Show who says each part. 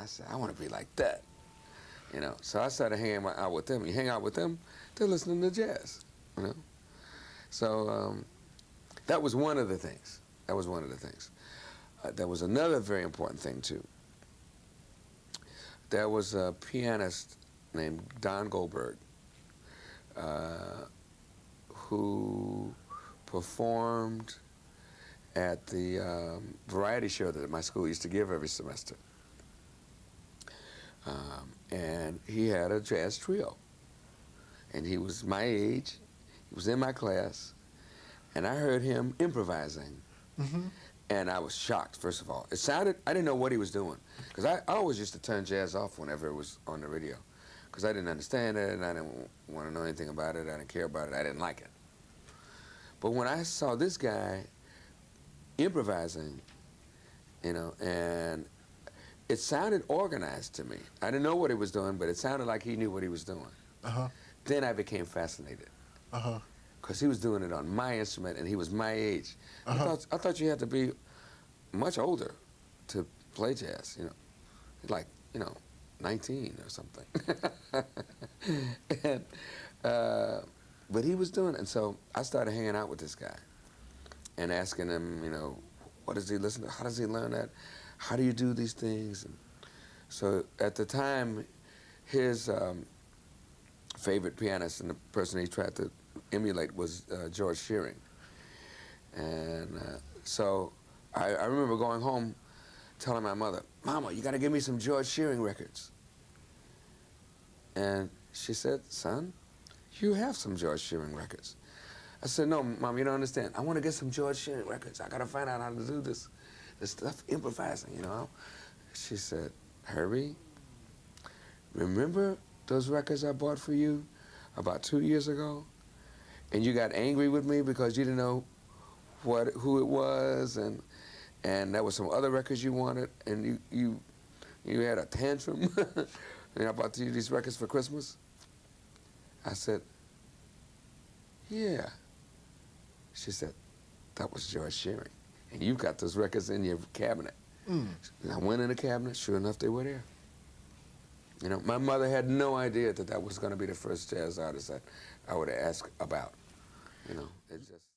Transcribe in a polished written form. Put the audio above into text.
Speaker 1: I said, I want to be like that. You know, so I started hanging out with them. You hang out with them, they're listening to jazz. You know, so that was one of the things. That was one of the things. There was another very important thing too. There was a pianist named Don Goldberg who performed at the variety show that my school used to give every semester. And he had a jazz trio. And he was my age, he was in my class, and I heard him improvising.
Speaker 2: Mm-hmm.
Speaker 1: And I was shocked, first of all. It sounded, I didn't know what he was doing. Because I always used to turn jazz off whenever it was on the radio. Because I didn't understand it, and I didn't want to know anything about it, I didn't care about it, I didn't like it. But when I saw this guy improvising, you know, and it sounded organized to me. I didn't know what he was doing, but it sounded like he knew what he was doing.
Speaker 2: Uh-huh.
Speaker 1: Then I became fascinated.
Speaker 2: Uh-huh.
Speaker 1: Because he was doing it on my instrument, and he was my age.
Speaker 2: Uh-huh.
Speaker 1: I thought you had to be much older to play jazz, you know. Like, you know, 19 or something. And, but he was doing it, and so I started hanging out with this guy and asking him, you know, what does he listen to? How does he learn that? How do you do these things? And so at the time, his favorite pianist and the person he tried to emulate was George Shearing. And so I remember going home telling my mother, Mama, you got to give me some George Shearing records. And she said, son, you have some George Shearing records. I said, no, Mom, you don't understand. I want to get some George Shearing records. I got to find out how to do this stuff, improvising, you know. She said, Herbie, remember those records I bought for you about 2 years ago? And you got angry with me because you didn't know who it was, and there were some other records you wanted, and you had a tantrum. And I bought you these records for Christmas. I said, yeah. She said, that was George Shearing, and you've got those records in your cabinet. And I went in the cabinet, sure enough, they were there. You know, my mother had no idea that that was going to be the first jazz artist that I would ask about. You know, it just...